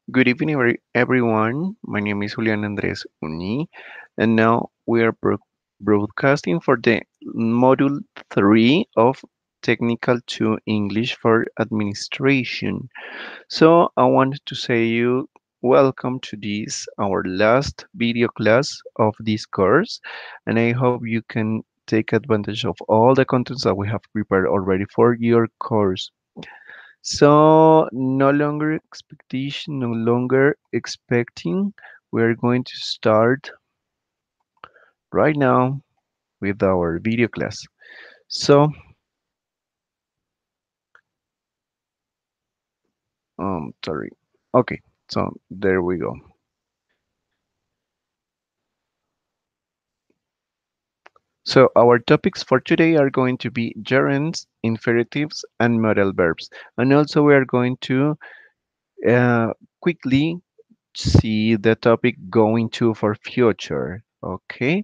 Good evening, everyone. My name is Julian Andres Uni, and now we are broadcasting for the Module 3 of Technical to English for Administration. So I want to say you welcome to this, our last video class of this course, and I hope you can take advantage of all the contents that we have prepared already for your course. So no longer expectation, no longer expecting. We're going to start right now with our video class. So, sorry. Okay, so there we go. So our topics for today are going to be gerunds, inferitives, and modal verbs. And also we are going to uh, quickly see the topic going to for future. Okay.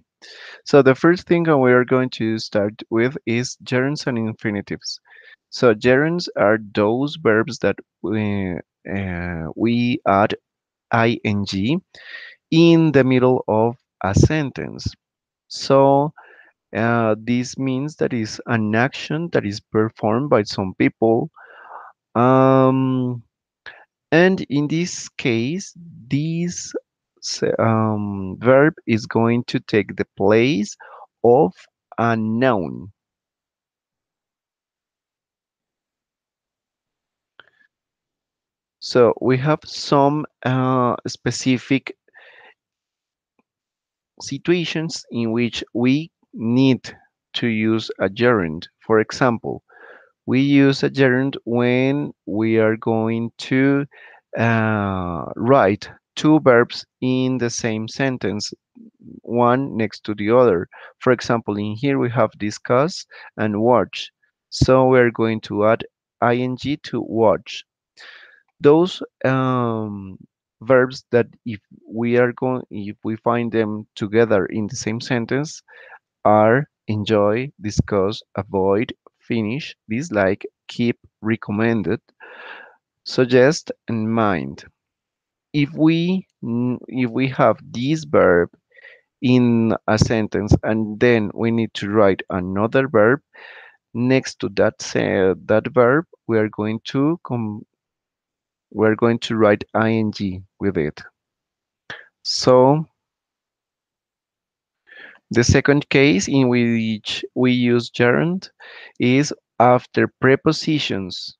So the first thing we are going to start with is gerunds and infinitives. So gerunds are those verbs that we add ing in the middle of a sentence. So this means that is an action that is performed by some people. Um, and in this case, this verb is going to take the place of a noun. So we have some specific situations in which we need to use a gerund. For example, we use a gerund when we are going to write two verbs in the same sentence, one next to the other. For example, in here we have discuss and watch. So we're going to add ing to watch. Those verbs that if we find them together in the same sentence are enjoy, discuss, avoid, finish, dislike, keep, recommended, suggest, and mind. If we have this verb in a sentence and then we need to write another verb next to that verb, we're going to write ing with it. So the second case in which we use gerund is after prepositions.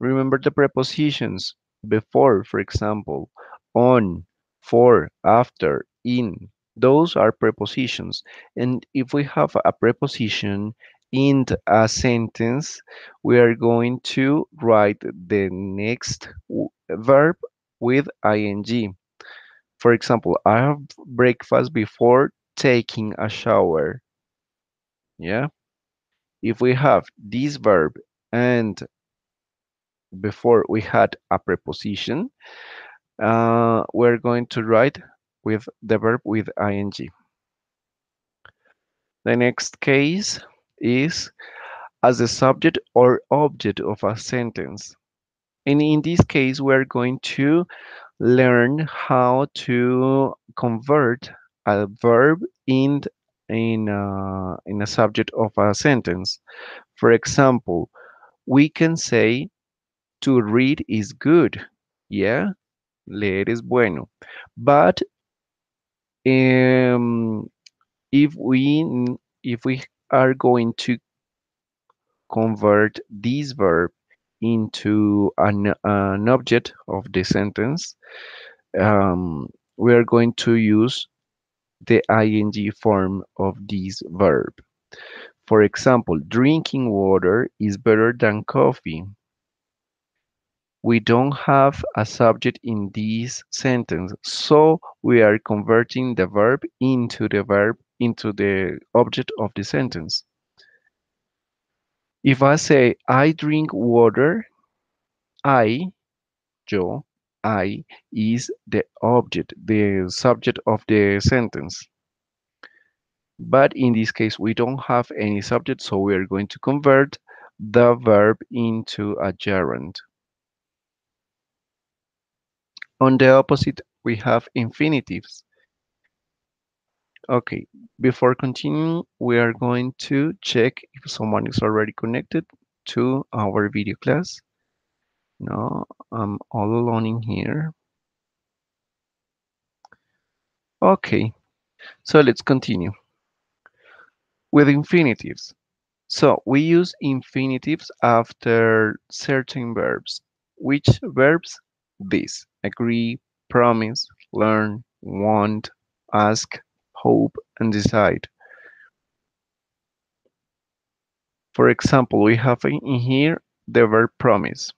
Remember the prepositions before, for example, on, for, after, in. Those are prepositions. And if we have a preposition in a sentence, we are going to write the next verb with ing. For example, I have breakfast before taking a shower. Yeah. If we have this verb and before we had a preposition, we're going to write with the verb with ing. The next case is as the subject or object of a sentence. And in this case, we're going to learn how to convert a verb in a subject of a sentence. For example, we can say to read is good. Yeah, leer es bueno. But um, if we are going to convert this verb into an object of the sentence, we are going to use the ing form of this verb. For example, drinking water is better than coffee. We don't have a subject in this sentence, so we are converting the verb into the object of the sentence. If I say I drink water, I, yo, I is the object, the subject of the sentence. But in this case, we don't have any subject, so we are going to convert the verb into a gerund. On the opposite, we have infinitives. Okay, before continuing, we are going to check if someone is already connected to our video class. No, I'm all alone in here. Okay, so let's continue with infinitives. So we use infinitives after certain verbs. Which verbs? These: agree, promise, learn, want, ask, hope, and decide. For example, we have in here the verb promise.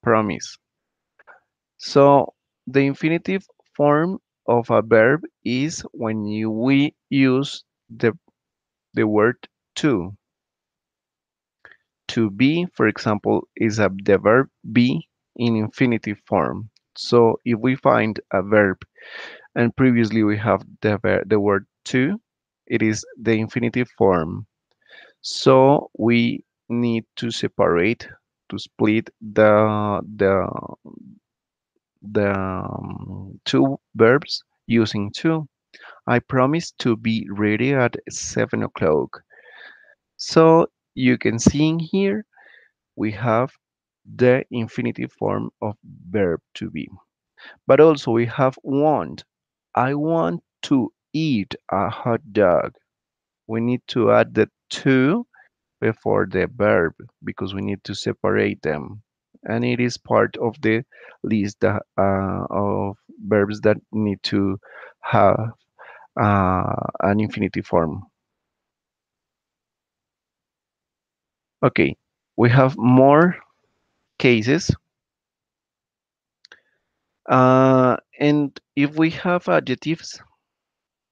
Promise. So the infinitive form of a verb is when we use the word to. To be, for example, is the verb be in infinitive form. So if we find a verb and previously we have the word to, it is the infinitive form. So we need to separate, to split the two verbs using to. I promise to be ready at 7 o'clock. So you can see in here we have the infinitive form of verb to be. But also we have want. I want to eat a hot dog. We need to add the to before the verb because we need to separate them. And it is part of the list of verbs that need to have an infinitive form. Okay, we have more cases. And if we have adjectives,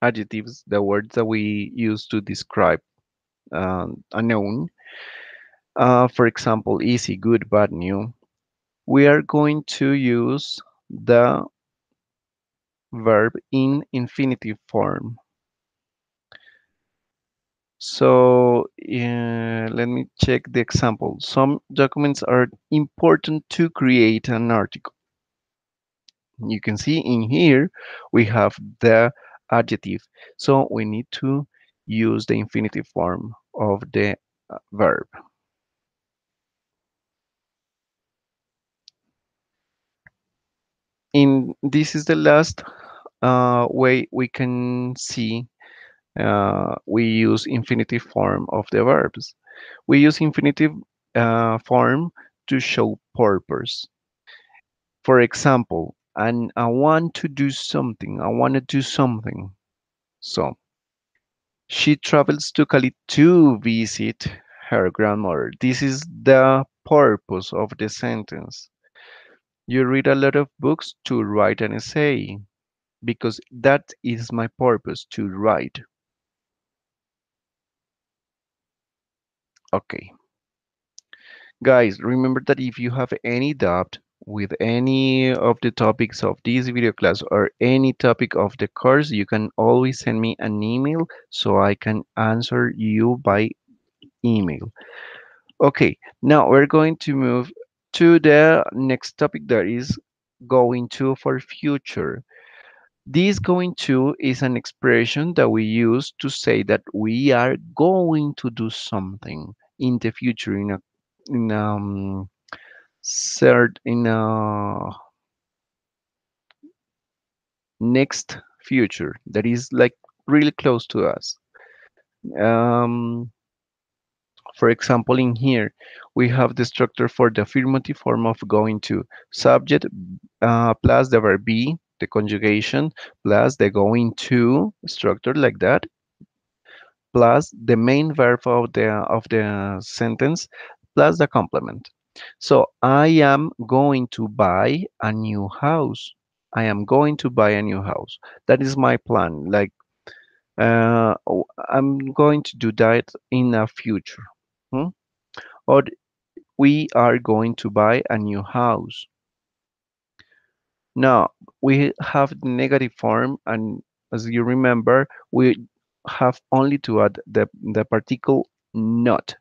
the words that we use to describe a noun, for example, easy, good, bad, new, we are going to use the verb in infinitive form. So let me check the example. Some documents are important to create an article. You can see in here we have the adjective. So we need to use the infinitive form of the verb. In this is the last way we can see we use infinitive form of the verbs. We use infinitive form to show purpose. For example, and I want to do something. I want to do something. So she travels to Cali to visit her grandmother. This is the purpose of the sentence. You read a lot of books to write an essay because that is my purpose to write. Okay. Guys, remember that if you have any doubt with any of the topics of this video class or any topic of the course, you can always send me an email so I can answer you by email. Okay, now we're going to move to the next topic that is going to for future. This going to is an expression that we use to say that we are going to do something in the future in cert in a next future that is like really close to us. Um, for example, in here we have the structure for the affirmative form of going to subject plus the verb be, the conjugation plus the going to structure like that plus the main verb of the sentence plus the complement. So I am going to buy a new house. I am going to buy a new house. That is my plan. Like I'm going to do that in the future. Hmm? Or we are going to buy a new house. Now we have the negative form, and as you remember, we have only to add the particle not.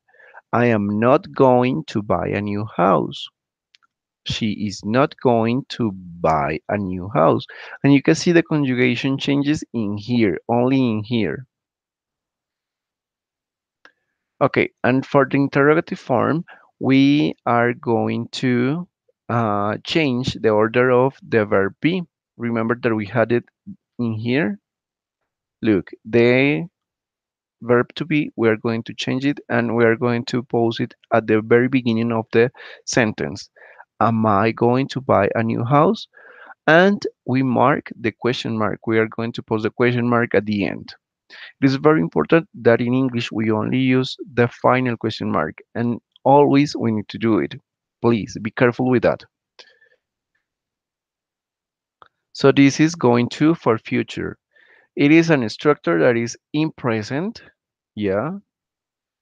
I am not going to buy a new house. She is not going to buy a new house. And you can see the conjugation changes in here, only in here. Okay, and for the interrogative form, we are going to change the order of the verb be. Remember that we had it in here. Look, the verb to be, we are going to change it and we are going to pose it at the very beginning of the sentence. Am I going to buy a new house? And we mark the question mark. We are going to pose the question mark at the end. It is very important that in English we only use the final question mark and always we need to do it. Please be careful with that. So this is going to for future. It is an structure that is in present. Yeah,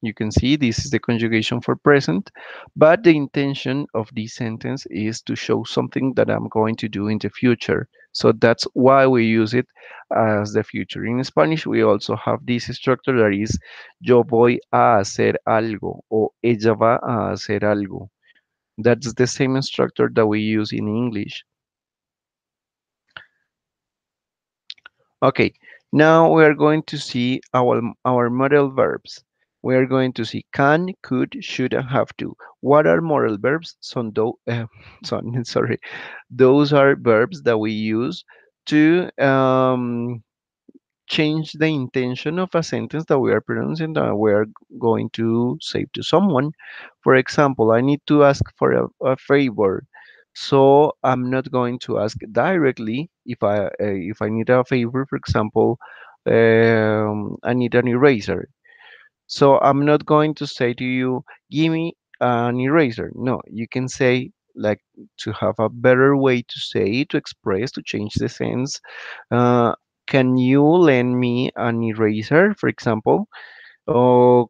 you can see this is the conjugation for present, but the intention of this sentence is to show something that I'm going to do in the future. So that's why we use it as the future. In Spanish, we also have this structure that is yo voy a hacer algo or ella va a hacer algo. That's the same structure that we use in English. Okay, now we are going to see our model verbs. We are going to see can, could, should, and have to. What are model verbs? Sorry, those are verbs that we use to change the intention of a sentence that we are pronouncing that we are going to say to someone. For example, I need to ask for a favor. So I'm not going to ask directly if I need a favor. For example, I need an eraser. So I'm not going to say to you, give me an eraser. No, you can say like to have a better way to say, to express, to change the sense. Uh, can you lend me an eraser, for example? Or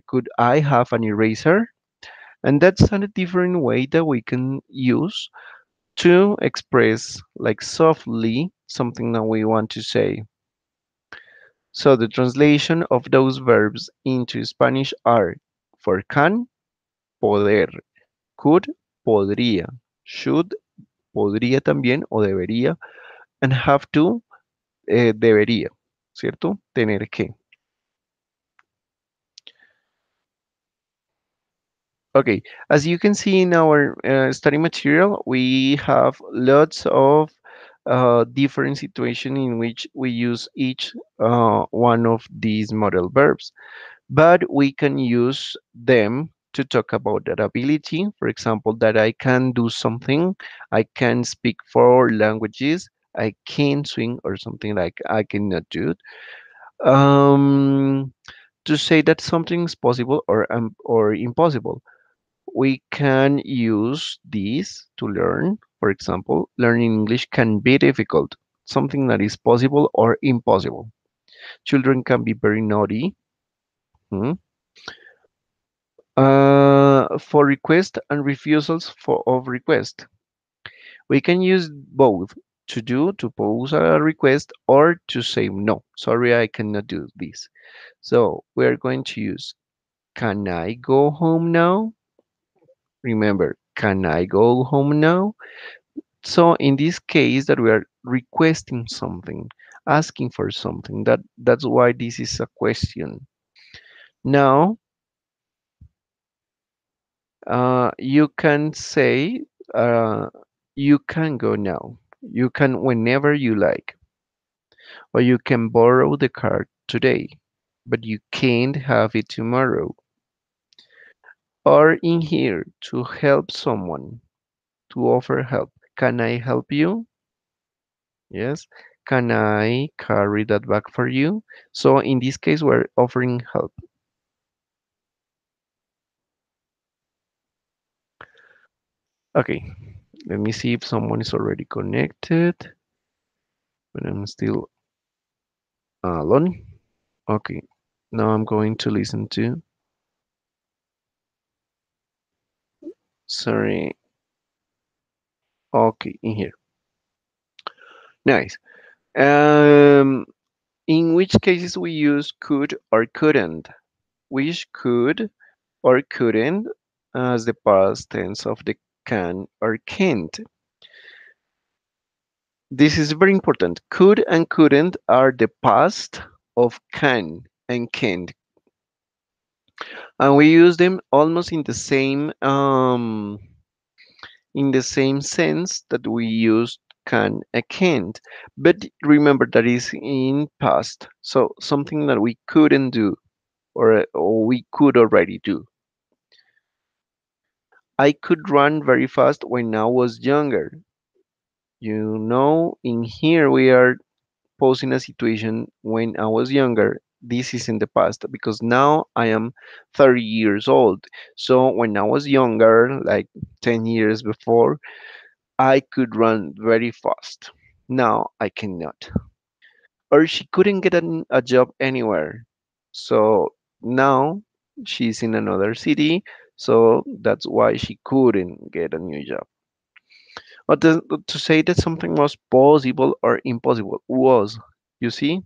could I have an eraser? And that's a different way that we can use to express like softly something that we want to say. So the translation of those verbs into Spanish are for can, poder, could, podría, should, podría también o debería, and have to, debería, ¿cierto? Tener que. Okay, as you can see in our study material, we have lots of different situations in which we use each one of these model verbs, but we can use them to talk about that ability. For example, that I can do something, I can speak four languages, I can swing, or something like I cannot do it. Um, to say that something is possible or impossible, we can use these to learn. For example, learning English can be difficult, something that is possible or impossible. Children can be very naughty. Hmm. For request and refusals of request. We can use both to pose a request or to say no. Sorry, I cannot do this. So we're going to use can I go home now? Remember, can I go home now? So in this case that we are requesting something, asking for something, that's why this is a question. Now you can say you can go now. You can whenever you like, or you can borrow the car today, but you can't have it tomorrow. Or in here to help someone, to offer help. Can I help you? Yes. Can I carry that bag for you? So in this case, we're offering help. Okay, let me see if someone is already connected, but I'm still alone. Okay, now I'm going to listen to, sorry, okay, in here. Nice. Um, in which cases we use could or couldn't? Which could or couldn't as the past tense of the can or can't. This is very important. Could and couldn't are the past of can and can't, and we use them almost in the same sense that we use can and can't. But remember that is in past, so something that we couldn't do or we could already do. I could run very fast when I was younger. In here we are posing a situation when I was younger. This is in the past because now I am 30 years old. So when I was younger, like 10 years before, I could run very fast. Now I cannot. Or she couldn't get a job anywhere. So now she's in another city. So that's why she couldn't get a new job. But to say that something was possible or impossible was, you see?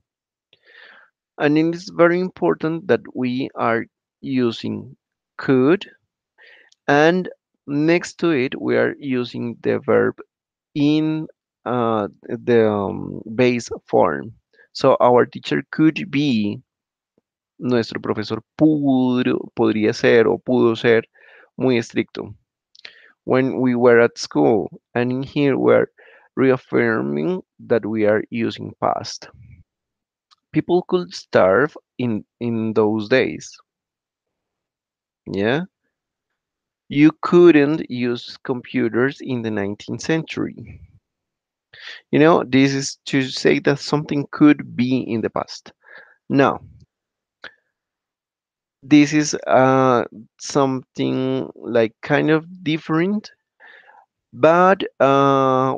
And it is very important that we are using could, and next to it we are using the verb in the base form. So our teacher could be, nuestro profesor podría ser o pudo ser muy estricto when we were at school. And in here we're reaffirming that we are using past. People could starve in those days. Yeah, you couldn't use computers in the 19th century. This is to say that something could be in the past. Now, this is something like kind of different, but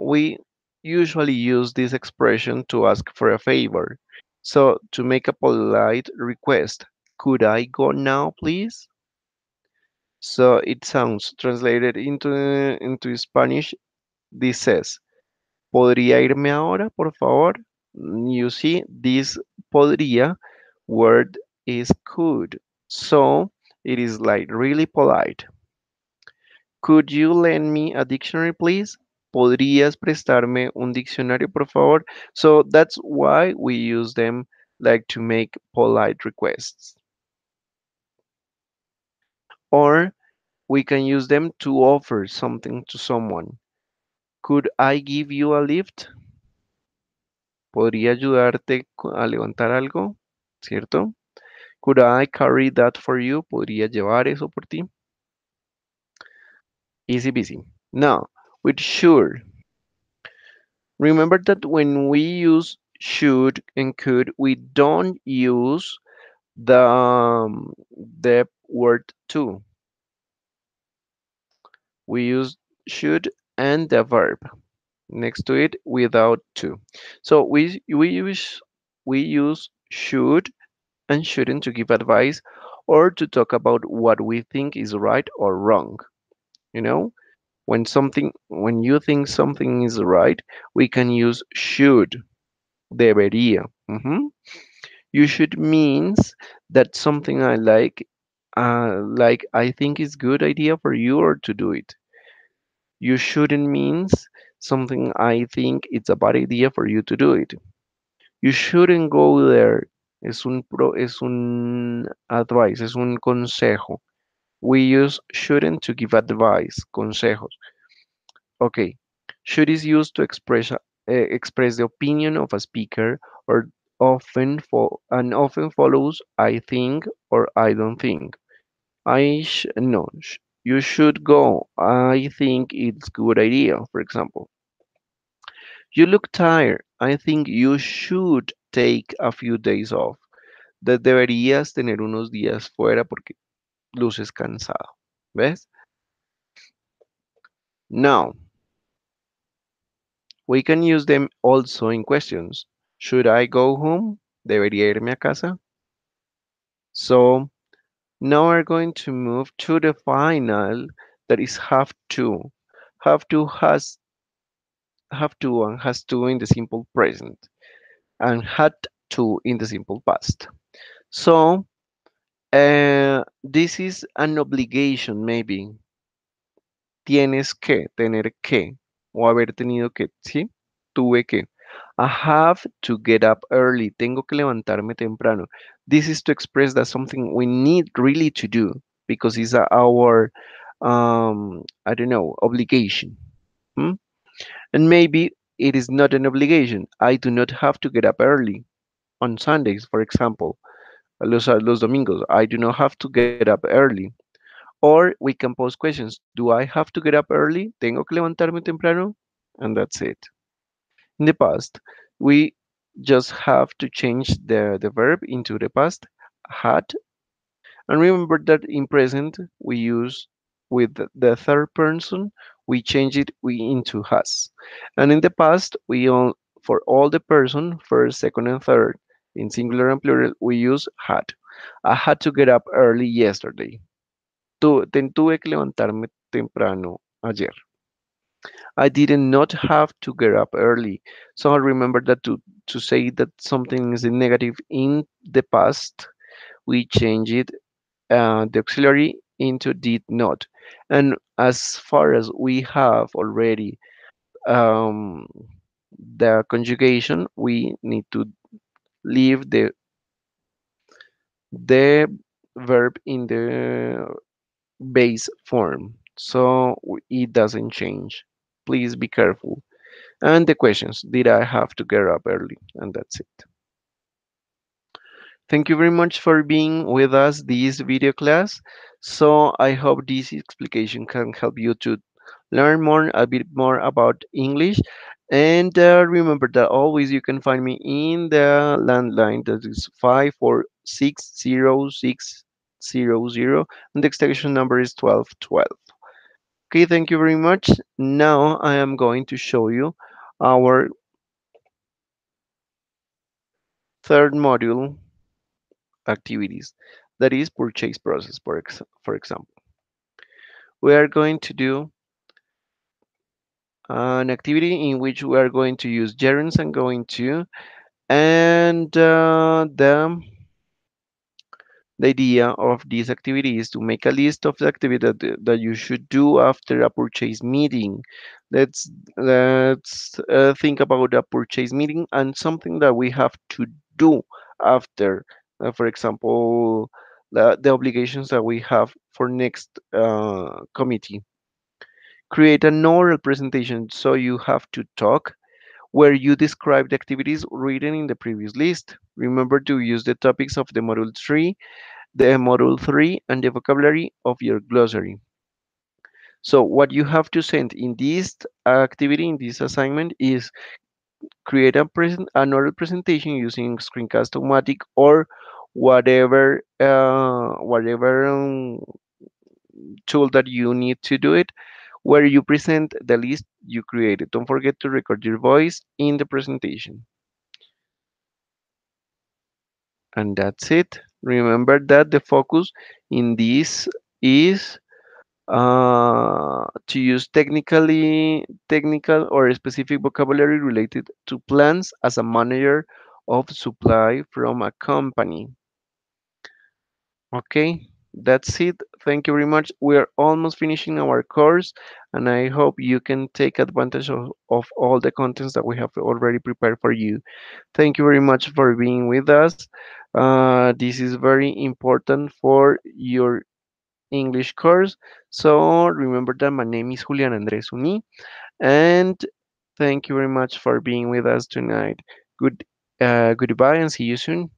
we usually use this expression to ask for a favor. So, to make a polite request, could I go now, please? So it sounds translated into Spanish. This says, ¿podría irme ahora, por favor? You see, this podría word is could. So it is like really polite. Could you lend me a dictionary, please? ¿Podrías prestarme un diccionario, por favor? So that's why we use them like to make polite requests. Or we can use them to offer something to someone. Could I give you a lift? ¿Podría ayudarte a levantar algo? ¿Cierto? Could I carry that for you? ¿Podría llevar eso por ti? Easy peasy. Now, with should, remember that when we use should and could, we don't use the word to. We use should and the verb next to it without to. So we use should and shouldn't to give advice or to talk about what we think is right or wrong. You know, when you think something is right, we can use should, debería. You should means that something I like I think is good idea for you or to do it. You shouldn't means something I think it's a bad idea for you to do it. You shouldn't go there. Es un advice, es un consejo. We use shouldn't to give advice, consejos. Okay. Should is used to express the opinion of a speaker or often follows I think or I don't think. No, you should go. I think it's good idea, for example. You look tired. I think you should take a few days off. Deberías tener unos días fuera porque luces cansado. ¿Ves? Now, we can use them also in questions. Should I go home? ¿Debería irme a casa? So, now we're going to move to the final that is have to. Have to and has to in the simple present and had to in the simple past. So, this is an obligation maybe. tienes que, tener que, o haber tenido que, ¿sí? Tuve que. I have to get up early. Tengo que levantarme temprano. This is to express that something we need really to do because it's our, I don't know, obligation. Hmm? And maybe it is not an obligation. I do not have to get up early on Sundays, for example. Los domingos. I do not have to get up early. Or we can pose questions. Do I have to get up early? ¿Tengo que levantarme temprano? And that's it. In the past, we just have to change the verb into the past, had. And remember that in present, we use with the third person, we change it we into has. And in the past, we all for all the person, first, second, and third, in singular and plural, we use had. I had to get up early yesterday. Tuve que levantarme temprano ayer. I did not have to get up early. So I remember that to say that something is a negative in the past, we change it, the auxiliary into did not. And as far as we have already um, the conjugation, we need to leave the verb in the base form. So it doesn't change. Please be careful. And the questions, did I have to get up early? And that's it. Thank you very much for being with us this video class. So I hope this explication can help you to learn more a bit more about English. And remember that always you can find me in the landline that is 5460600 and the extension number is 1212. Okay, thank you very much. Now I am going to show you our third module activities, that is purchase process, for example. We are going to do an activity in which we are going to use gerunds and going to, and the idea of this activity is to make a list of the activity that you should do after a purchase meeting. Let's think about a purchase meeting and something that we have to do after. For example, the obligations that we have for next committee. Create an oral presentation, so you have to talk where you describe the activities written in the previous list. Remember to use the topics of the module 3 and the vocabulary of your glossary. So what you have to send in this activity, in this assignment, is create an oral presentation using Screencast-O-Matic or whatever tool that you need to do it, where you present the list you created. Don't forget to record your voice in the presentation. And that's it. Remember that the focus in this is to use technical or specific vocabulary related to plans as a manager of supply from a company. Okay, that's it. Thank you very much. We are almost finishing our course, and I hope you can take advantage of all the contents that we have already prepared for you. Thank you very much for being with us. This is very important for your English course. So remember that my name is Julian Andres Uni, and thank you very much for being with us tonight. Goodbye and see you soon.